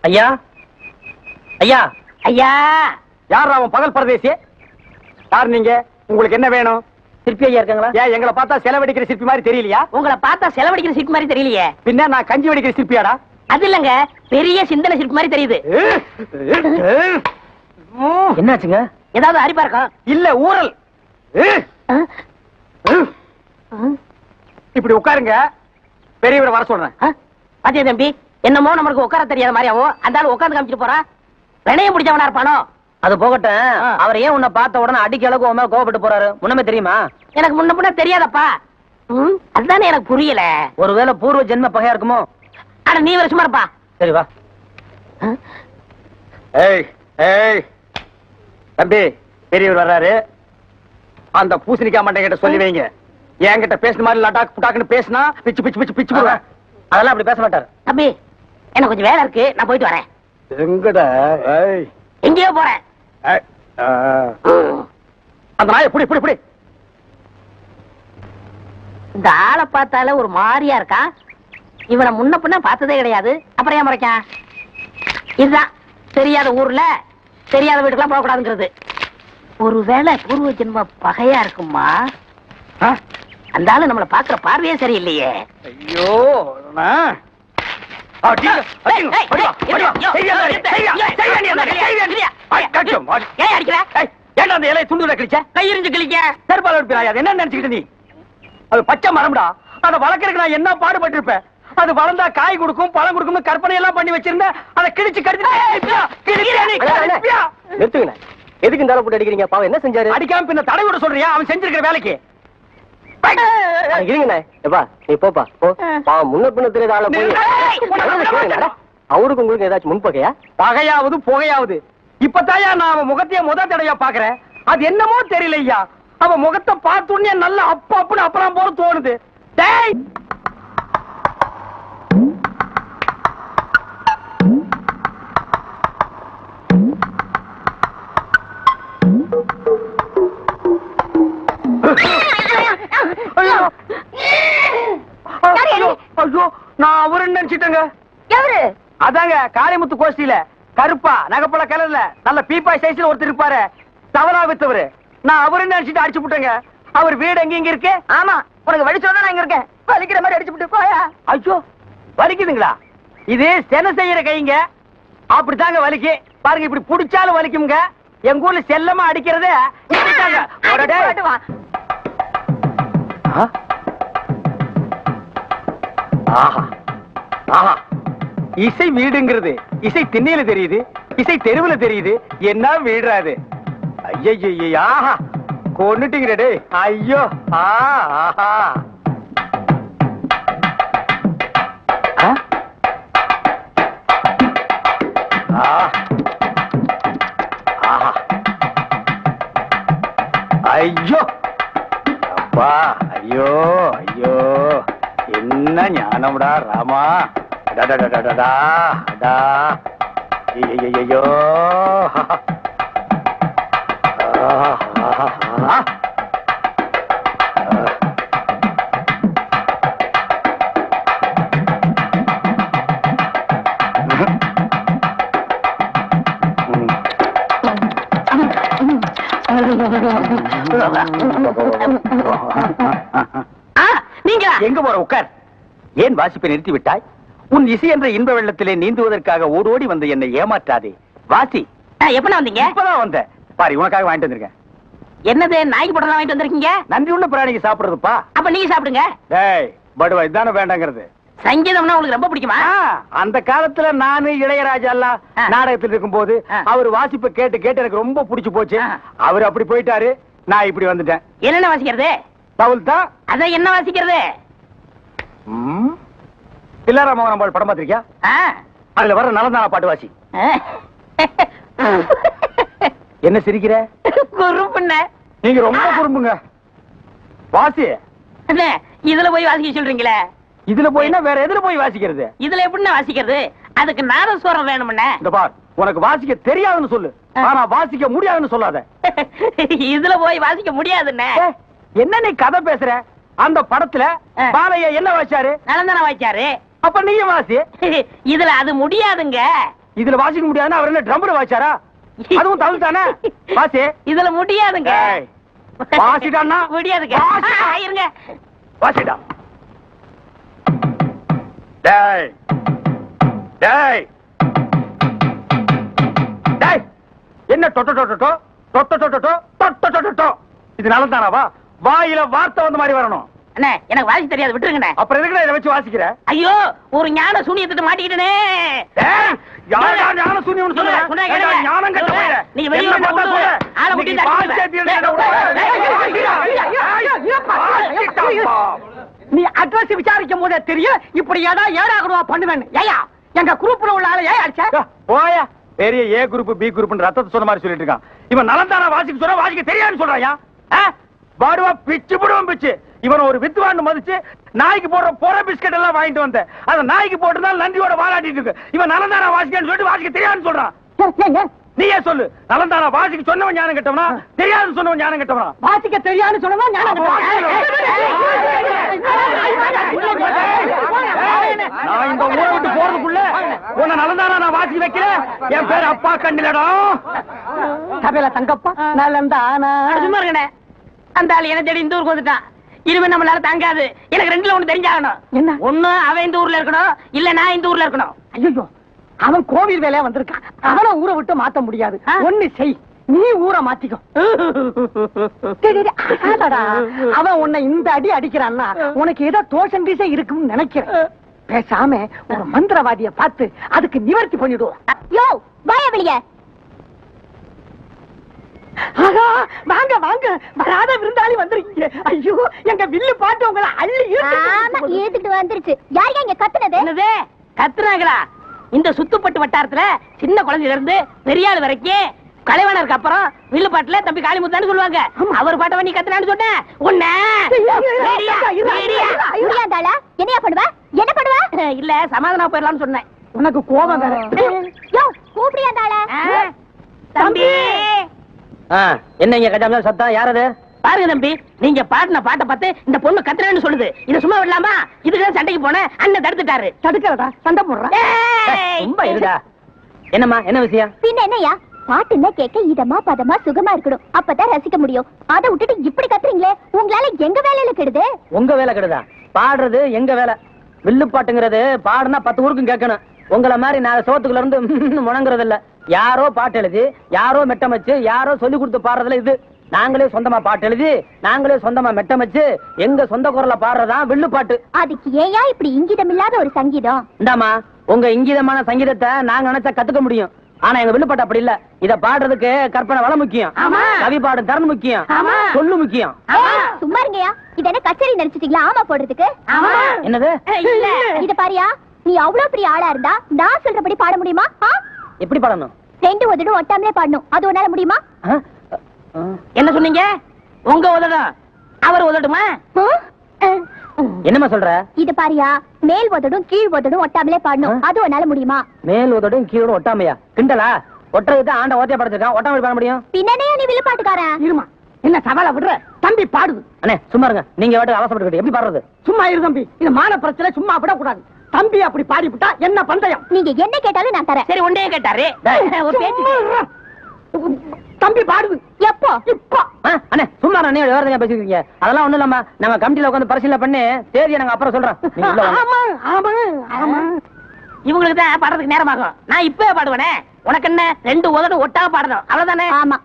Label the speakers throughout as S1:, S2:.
S1: ஐயா ஐயா
S2: ஐயா,
S3: யார் அவன் பகல் பரதேசி? யார் நீங்க? உங்களுக்கு என்ன வேணும்?
S1: சிற்பி ஐயா இருக்காங்களா?
S3: ஏன் எங்களை பார்த்தா செலவடிக்கிற சிற்பி மாதிரி தெரியலையா?
S2: உங்களை பார்த்தா செலவடிக்கிற சிரிப்பு மாதிரி தெரியலையே.
S3: பின்ன நான் கஞ்சி வடிக்கிற சிற்பியாடா?
S2: அது இல்லங்க, பெரிய சிந்தனை சிரிப்பு மாதிரி தெரியுது.
S1: என்னாச்சுங்க?
S2: ஏதாவது அரிப்பா இருக்கும்.
S3: இல்ல ஊரல். இப்படி உட்காருங்க, பெரியவரை வர சொல்றேன்.
S2: பாத்தியா தம்பி, என்னமோ நம்மளுக்கு உட்கார தெரியாத மாதிரியாவும் அந்த ஆளு உட்காந்து காமிச்சிட்டு போறான். வினையம் பிடிச்சவனா இருப்பானோ?
S1: அது போகட்டும். அவர் ஏன் உன்னை பார்த்த உடனே அடிக்க அளவுக்கு உன் மேல கோவப்பட்டு போறாரு? முன்னமே தெரியுமா?
S2: எனக்கு முன்ன பின்ன தெரியாதப்பா. அதுதானே எனக்கு புரியல.
S1: ஒருவேளை பூர்வ ஜென்ம பகையா இருக்குமோ?
S2: ஆனா நீ வருஷமா இருப்பா.
S1: சரி வா.
S3: ஏய் ஏய் தம்பி, பெரியவர் வர்றாரு. அந்த பூசணிக்காய் மண்டை கிட்ட சொல்லி வைங்க. என்கிட்ட பேசுன மாதிரி லடாக் புட்டாக்குன்னு பேசினா பிச்சு பிச்சு பிச்சு பிச்சு போடுவேன்.
S1: அதெல்லாம் அப்படி பேச மாட்டாரு.
S2: தம்பி, எனக்கு கொஞ்சம் வேலை இருக்கு, நான் போயிட்டு வரேன்.
S3: எங்கடா? ஏய்
S2: எங்கேயோ போறேன்.
S3: அந்த நாய் புடி புடி புடி.
S2: இந்த ஆளை பார்த்தால ஒரு மாதிரியா இருக்கான். இவனை முன்ன பின்ன பார்த்ததே கிடையாது. அப்புறம் ஏன் முறைக்கான்? இதுதான் தெரியாத ஊர்ல தெரியாத வீட்டுக்கெல்லாம் போகக்கூடாதுங்கிறது. ஒருவேளை பூர்வ ஜென்ம பகையா இருக்குமா? அந்த ஆளு நம்மளை பாக்குற பார்வையே சரியில்லையே.
S3: ஐயோ என்ன நினைச்சுக்கிட்ட நீ? அது பச்சை மரம்டா. அதை வளர்க்கறதுக்கு நான் என்ன பாடுபட்டு இருப்பேன். அது வளர்ந்தா காய் கொடுக்கும், பழம் கொடுக்கும் கற்பனை எல்லாம் பண்ணி வச்சிருந்தேன். அதை கிழிச்சு
S1: நிறுத்துங்க. எதுக்கு இந்த போட்டு அடிக்கிறீங்க? பாவம் என்ன செஞ்சாரு?
S3: அடிக்காம பின்ன தடை விட சொல்றியா? அவன் செஞ்சிருக்கிற வேலைக்கு.
S1: இருங்கண்ணே, எப்பா நீ போப்பா போ. பாவம் முன்ன பின்ன தெரியாத ஆள போய் அவருக்கு உங்களுக்கு ஏதாச்சும் முன்பகையா?
S3: பகையாவது புகையாவது இப்பதாயா நான் அவன் முகத்தையே முத தடையா பாக்குறேன். அது என்னமோ தெரியலையா, அவன் முகத்தை பார்த்துடனே நல்ல அப்ப அப்புன்னு அப்புறம் போல தோணுது. டேய் ஐயோ, நான் அவருன்னு நினைச்சிட்டேங்க. அதாங்க காளிமுத்து கோஷ்டியில கருப்பா நகைப்பழ கலர்ல நல்ல பீப்பாய் சைஸ்ல ஒருத்தர் இருப்பாரு, தவறா வித்தவரு. நான் அவருன்னு நினைச்சிட்டு அடிச்சு விட்டேங்க. அவர் வீடு எங்க இங்க இருக்கு? ஆமா, உனக்கு வழி சொன்னா நான் இங்க இருக்கேன். வலிக்கிற மாதிரி அடிச்சு விட்டு போயா. ஐயோ வலிக்குதுங்களா? இது சென செய்யற கைங்க, அப்படித்தாங்க வலிக்கு. பாருங்க, இப்படி புடிச்சாலும் வலிக்குங்க. எங்க ஊர்ல செல்லமா அடிக்கிறது. இசை வீடுங்கிறது இசை திண்ணையில தெரியுது, இசை தெருவுல தெரியுது. என்ன வீடுறாது? ஐயா கொன்னுட்டீங்கடே. ஐயோ ஆஹா ஐயோ அப்பா, ஐயோ ஐயோ, என்ன ஞானம்டா ராமா. ஐயோ
S2: நீங்க
S3: எங்க போற? உட்கார். ஏன் வாசிப்பை நிறுத்தி விட்டாய்? உன் இசை என்ற இன்ப வெள்ளத்திலே நீந்துவதற்காக ஓடோடி வந்த என்னை ஏமாற்றாதே. வாசி.
S2: எப்ப வந்தீங்க?
S3: இப்பதான் வந்தேன். பாரு, உனக்காக வாங்கிட்டு வந்திருக்கேன்.
S2: என்னது நாய்க்கு படம் வாங்கிட்டு வந்திருக்கீங்க?
S3: நன்றி உள்ள பிராணிக்கு சாப்பிடுறதுப்பா.
S2: அப்ப நீங்க சாப்பிடுங்க.
S3: டேய் படுவா, இதானே வேண்டாங்கிறது.
S2: சங்கீதம்னா உங்களுக்கு ரொம்ப பிடிக்குமா?
S3: அந்த காலத்துல நானு இளையராஜா எல்லாம் நாடகத்தில் இருக்கும் போது அவர் வாசிப்பை கேட்டு கேட்டு எனக்கு ரொம்ப பிடிச்சு போச்சு. அவர் அப்படி போயிட்டாரு, நான் இப்படி வந்துட்டேன்.
S2: என்னென்ன வாசிக்கிறது?
S3: தவுல் தான்.
S2: அதான் என்ன வாசிக்கிறது?
S3: பிள்ளாரா மோகன் பாட்டு படம் பார்த்திருக்கியா? அதுல வர நலந்தானா பாட்டு வாசி. என்ன சிரிக்கிற?
S2: குறும்புண்ண.
S3: நீங்க ரொம்ப குறும்புங்க. வாசி.
S2: இதுல போய் வாசிக்க சொல்றீங்களே?
S3: இதுல போய்னா வேற எதுல போய் வாசிக்கிறது?
S2: இதுல எப்படின்னா வாசிக்கிறது? அதுக்கு நாதஸ்வரம் வேணும்னே.
S3: இந்த பார், உனக்கு வாசிக்க தெரியாதுன்னு சொல்லு, ஆனா வாசிக்க முடியாதுன்னு சொல்லாத.
S2: இதுல போய் வாசிக்க முடியாதுன்னு
S3: என்ன நீ கதை பேசுற? அந்த படத்துல பாலையா என்ன வாசிச்சாரு?
S2: நலந்தானா வாசிச்சாரு.
S3: அப்ப நீங்க வாசி.
S2: இதுல அது முடியாதுங்க.
S3: இதுல வாசிக்க முடியாதுன்னா அவர் என்ன ட்ரம்ல வாசிச்சாரா? அதுவும் தமிழ் தானே. வாசி.
S2: இதுல முடியாதுங்க.
S3: ஏய், வாசிட்டான்னா
S2: முடியாதுங்க. இருங்க.
S3: வாசிடா. டேய் டேய் டேய், என்ன டொட்டோ டொட்டோ டொட்டோ டொட்டோ டொட்டோ டொட்டோ? இது நல்லதானாவா? வாயில வார்த்தை வந்த மாதிரி வரணும்.
S2: அண்ணே, எனக்கு வாசி தெரியாது, விட்டுருங்கண்ணே.
S3: அப்புறம் எதுக்கு இதை வச்சு வாசிக்கிற?
S2: ஐயோ, ஒரு ஞான சூனியத்துட்டு மாட்டிக்கிட்டனே.
S3: டேய், யாரா ஞான சூனியம்னு சொல்ற?
S2: சொன்னா
S3: ஏண்டா
S2: கேளுங்க.
S3: ஞானம் கெட்ட பையல.
S2: நீ வெளிய
S3: என்ன
S2: வந்து
S3: பார்த்தா
S2: உள்ள
S3: சொல்ற?
S2: ஆளை
S3: நீ
S2: கூட்டிட்டு
S3: வாசி
S2: அடிச்சு
S3: ஏத்திட்டு என்ன
S4: நீ அட்ரஸ் விசாரிக்கும் போதே தெரியும் இப்படி ஏடாகணுவா பண்ணுவேன்னு. ஏயா எங்க குரூப்ல உள்ள ஆளை ஏன் அடிச்ச?
S3: போயா, பெரிய ஏ குரூப் பி குரூப் ரத்தத்தை சொன்ன மாதிரி சொல்லிட்டு இருக்கான். இவன் நலந்தான வாசிக்க சொன்னா வாசிக்க தெரியாதுன்னு சொல்றாயா? பாடுவா பிச்சு புடுவன் பிச்சு. இவன் ஒரு வித்துவான்னு மதிச்சு நாய்க்கு போடுற பொற பிஸ்கட் எல்லாம் வாங்கிட்டு வந்தேன். அத நாய்க்கு போட்டுதான் நன்றியோட வாழாட்டிட்டு இருக்கு. இவன் நலந்தான வாசிக்கன்னு சொல்லிட்டு வாசிக்க தெரியாதுன்னு சொல்றான். நீயே சொல்லு, நலந்தான வாசிக்க சொன்னவன் ஞானம் கெட்டவனா, தெரியாதுன்னு சொன்னவன் ஞானம் கெட்டவனா?
S4: வாசிக்க தெரியாதுன்னு சொன்னா ஞானம்
S3: நான் இந்த ஊரை விட்டு போறதுக்குள்ள உன்னை நலந்தானா நான் வாசிக்க வைக்கல. என் பேர் அப்பா கண்ணிலடா.
S4: சபையில தங்கப்பா நலந்தானா.
S2: சும்மா இருக்கண்ணே. அந்த ஆள் என்ன தேடி இந்த ஊருக்கு வந்துட்டான். இனிமே நம்மளால தாங்காது. எனக்கு ரெண்டுல ஒண்ணு தெரிஞ்சாகணும்.
S4: என்ன?
S2: ஒண்ணு அவன் இந்த ஊர்ல இருக்கணும், இல்ல நான் இந்த ஊர்ல இருக்கணும்.
S4: ஐயோ, அவன் கோவில் வேலையா வந்திருக்கான். அவனை ஊரை விட்டு மாத்த முடியாது. ஒண்ணு செய், நீ ஊரை மாத்திக்கோ. அவன் உன்னை இந்த அடி அடிக்கிறான்னா உனக்கு ஏதோ தோஷம் கீசை இருக்குன்னு நினைக்கிறேன். பேசாம ஒரு மந்திரவாதிய பார்த்து அதுக்கு நிவர்த்தி பண்ணிடுவோம்.
S5: யோ வாயா வெளியே.
S4: ஆகா, வாங்க வாங்க, வராத விருந்தாளி வந்திருக்கீங்க. ஐயோ, எங்க வில்லு பாட்டு உங்களை அள்ளி
S5: ஏத்துக்கிட்டு வந்துருச்சு. யார் இங்க கத்துனது?
S2: என்னது கத்துனாங்களா? இந்த சுத்துப்பட்டு வட்டாரத்துல சின்ன குழந்தையில இருந்து பெரிய ஆள் வரைக்கும் கலைவாணருக்கு அப்புறம் வில்லு பாட்டுல தம்பி காளிமுத்தான்னு சொல்லுவாங்க. அவர் பாட்டை நீ கத்துனான்னு சொன்ன உன்ன
S5: முடியாதாளா? என்னையா பண்ணுவ? என்ன பண்ணுவ?
S2: இல்ல சமாதானம் போயிடலாம்னு சொன்னேன்.
S4: உனக்கு கோபம் வேற.
S5: யோ கூப்பிடியாதாளா?
S2: தம்பி
S1: என்ன இங்க கஜாம சத்தம்? யாரது?
S2: பாருங்க தம்பி, நீங்க பாடின பாட்டை பார்த்து இந்த பொண்ணு கத்துறேன்னு சொல்லுது. இத சும்மா விடலாமா? இதுக்கு சண்டைக்கு போன அண்ணன் தடுத்துட்டாரு.
S4: தடுக்கிறதா? சண்டை போடுறான்.
S1: ரொம்ப இருடா. என்னம்மா, என்ன விஷயம்?
S5: பின்ன என்னையா, பாட்டுன்னா கேட்க இதமா பதமா சுகமா இருக்கணும். அப்பதான் ரசிக்க முடியும். அதை விட்டுட்டு இப்படி கத்துறீங்களே, உங்களால எங்க வேலையில கெடுது?
S1: உங்க வேலை கெடுதா? பாடுறது எங்க வேலை. வில்லு பாட்டுங்கிறது பாடுனா 10 ஊருக்கும் கேட்கணும். உங்களை மாதிரி நான் சோத்துக்குள்ள இருந்து முணங்குறது இல்ல. யாரோ பாட்டு எழுதி, யாரோ மெட்டமைச்சு, யாரோ சொல்லி கொடுத்து பாடுறதுல இது. நாங்களே சொந்தமா பாட்டு எழுதி, நாங்களே சொந்தமா மெட்டமைச்சு, எங்க சொந்த குரல்ல பாடுறதா வில்லு பாட்டு.
S5: அதுக்கு ஏயா இப்படி இங்கிதம் இல்லாத ஒரு சங்கீதம்?
S1: இந்தாமா, உங்க இங்கிதமான சங்கீதத்தை நாங்க நினைச்சா கத்துக்க முடியும். ஆனா எங்க வில்லு பாட்டு அப்படி இல்ல. இத பாடுறதுக்கு கற்பனை வளம் முக்கியம், கவி பாடும் தரம் முக்கியம், சொல்லு முக்கியம்.
S5: சும்மா இருங்கயா, இது என்ன கச்சேரி நினைச்சிட்டீங்களா ஆமா போடுறதுக்கு?
S1: என்னது?
S5: இத பாரியா, நீ அவ்வளவு பெரிய ஆளா இருந்தா நான் சொல்றபடி பாட முடியுமா?
S1: எப்படி பாடணும்?
S5: 2 உதடும் ஒட்டாமலே பாடணும். அது உன்னால முடியுமா?
S2: என்ன சொன்னீங்க? உங்க உதடும் அவர் உதடுமா?
S1: என்னமா சொல்ற?
S5: இது பாரியா, மேல் உதடும் கீழ் உதடும் ஒட்டாமலே பாடணும். அது உன்னால முடியுமா?
S1: மேல் உதடும் கீழோடும் ஒட்டாமையா? கிண்டலா? ஒட்டுறதுக்கு ஆண்ட ஓத்தையா படைச்சிருக்கான். ஒட்டாம பாட முடியும்?
S5: பின்னனையா நீ வில்லு பாட்டுக்காரன்?
S4: இருமா, என்ன சவால விடுற? தம்பி பாடுது.
S1: அண்ணே சும்மா இருங்க. நீங்க வாட்டு அவசரப்பட்டு எப்படி பாடுறது?
S4: சும்மா இரு தம்பி, இது மான பிரச்சனை. சும்மா விடக்கூடாது. தம்பி அப்படி பாடிவிட்டா என்ன பந்தயம்?
S5: நீங்க என்ன கேட்டாலும் நான் தரேன்.
S2: சரி ஒன்னே கேட்டாரு. ஒரு பேச்சு.
S4: தம்பி பாடுது.
S5: எப்போ?
S4: இப்போ.
S1: அண்ணே சும்மா நீ வேற பேசிக்கிறீங்க. அதெல்லாம் ஒண்ணும் இல்லம்மா. நம்ம கமிட்டில உட்காந்து பரிசீலனை பண்ணி தேதியை நாங்க அப்புறம் சொல்றோம். நீங்க உள்ள வாங்க.
S4: ஆமா ஆமா ஆமா.
S2: இவங்களுக்கு தான் பாடுறதுக்கு நேரமாகும். நான் இப்பவே பாடுவேனே. உனக்கு என்ன 2 உதடும் ஒட்டா பாடணும், அவ்வளவுதானே?
S5: ஆமா.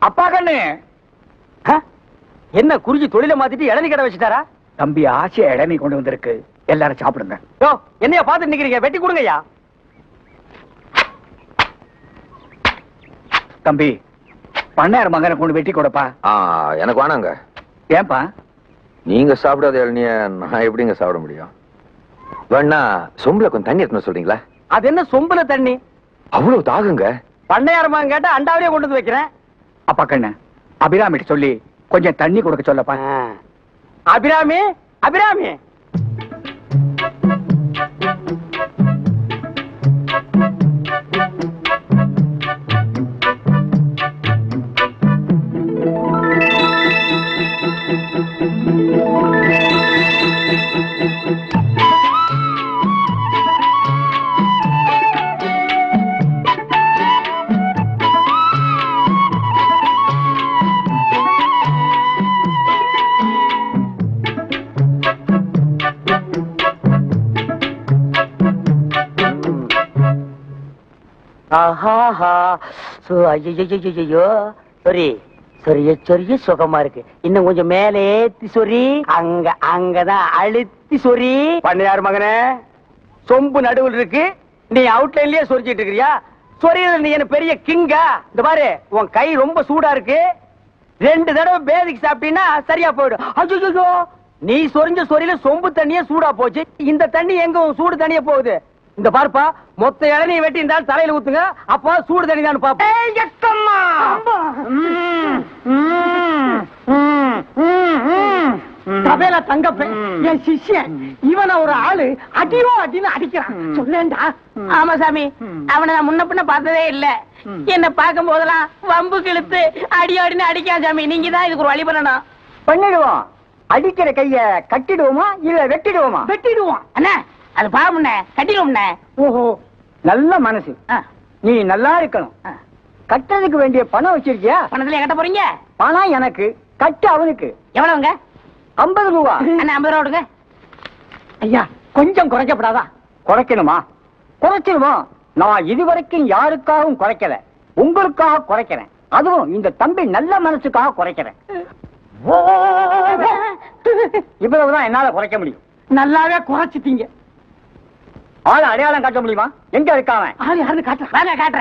S3: அப்பா கண்ணு என்ன குறிஞ்சி தொழில மாத்திட்டு இளநீ கடை வச்சுட்டாரா? தம்பி ஆசையா இளநீ கொண்டு வந்திருக்கு, எல்லாரும் சாப்பிடுங்க. யோ என்னையா பாத்துட்டு நிக்கிறீங்க? வெட்டி கொடுங்கய்யா. தம்பி பண்ணையார் மகனை கொண்டு வெட்டி கொடுப்பா.
S6: எனக்கு வேணாங்க.
S3: ஏன்பா?
S6: நீங்க சாப்பிடாத இளநிய நான் எப்படிங்க சாப்பிட முடியும்? வேணா சொம்புல கொஞ்சம் தண்ணி எடுத்துன்னு சொல்றீங்களா?
S3: அது என்ன சொம்புல தண்ணி?
S6: அவ்வளவு தாகுங்க.
S3: பண்ணையார் மகன் கேட்டா அண்டாவிலே கொண்டு வந்து வைக்கிறேன். அப்பா கண்ணு அபிராமிட்டு சொல்லி கொஞ்சம் தண்ணி கொடுக்க சொல்லப்பா. அபிராமி அபிராமி
S1: ஆஹாஹா ஐயோ சொரி சொரிய சொரிய சுகமா இருக்கு. இன்னும் கொஞ்சம் மேலே ஏத்தி சொரி. அங்கதான் அழுத்தி சொரி.
S3: பண்ணையார் மகனே, சொம்பு நடுவில் இருக்கு, நீ அவுட்லைன்லயே சொரிஞ்சிட்டு இருக்கிறியா? சொரியல நீ என்ன பெரிய கிங்கா? இந்த பாரு, உன் கை ரொம்ப சூடா இருக்கு. 2 தடவை பேதிக்கு சாப்பிட்டீங்கன்னா சரியா போயிடும். ஐயோ, நீ சொரிஞ்ச சொரியில சொம்பு தண்ணியே சூடா போச்சு. இந்த தண்ணி எங்க உன் சூடு தண்ணியே போகுது? இந்த பாருப்பா, மொத்த இளநீ வெட்டி இந்த தலையில ஊத்துங்க, அப்ப சூடு தண்ணி தான் பாப்பா.
S4: சபையில தங்கப்ப என் சிஷ்யன் இவனை ஒரு ஆளு அடியோ அடின்னு அடிக்கிறான். சொல்லேண்டா.
S2: ஆமா சாமி, அவனை நான் முன்ன பின்ன பார்த்ததே இல்ல. என்ன பார்க்கும் போதெல்லாம் வம்பு கிழித்து அடி அடின்னு அடிக்கான் சாமி. நீங்க தான் இதுக்கு ஒரு வழி பண்ணணும்.
S3: பண்ணிடுவோம். அடிக்கிற கைய கட்டிடுவோமா இல்ல வெட்டிடுவோமா?
S4: வெட்டிடுவான்.
S2: அண்ணா, அது பாவம்ண்ணே, கட்டிடுவோம்ண்ணே.
S3: ஓஹோ, நல்ல மனசு. நீ நல்லா இருக்கணும். கட்டுறதுக்கு வேண்டிய பணம் வச்சிருக்கியா?
S2: பணத்துல கட்ட போறீங்க?
S3: பணம் எனக்கு, கட்டு அவனுக்கு.
S2: எவ்வளவுங்க?
S3: 50 ரூபா.
S2: அண்ணா 50 ரூபா விடுங்க.
S4: ஐயா, கொஞ்சம் குறைக்கப்படாதா?
S3: குறைக்கணுமா? குறைச்சிருமா? நான் இதுவரைக்கும் யாருக்காகவும் குறைக்கல, உங்களுக்காக குறைக்கிறேன். அதுவும் இந்த தம்பி நல்ல மனசுக்காக குறைக்கிறேன். இவ்வளவுதான் என்னால குறைக்க முடியும்.
S4: நல்லாவே குறைச்சிட்டீங்க.
S3: ஆள அடையாளம் காட்ட முடியுமா? எங்க இருக்காம?
S4: ஆளு யாருன்னு காட்டுறேன்.
S2: வாங்க காட்டுறேன்.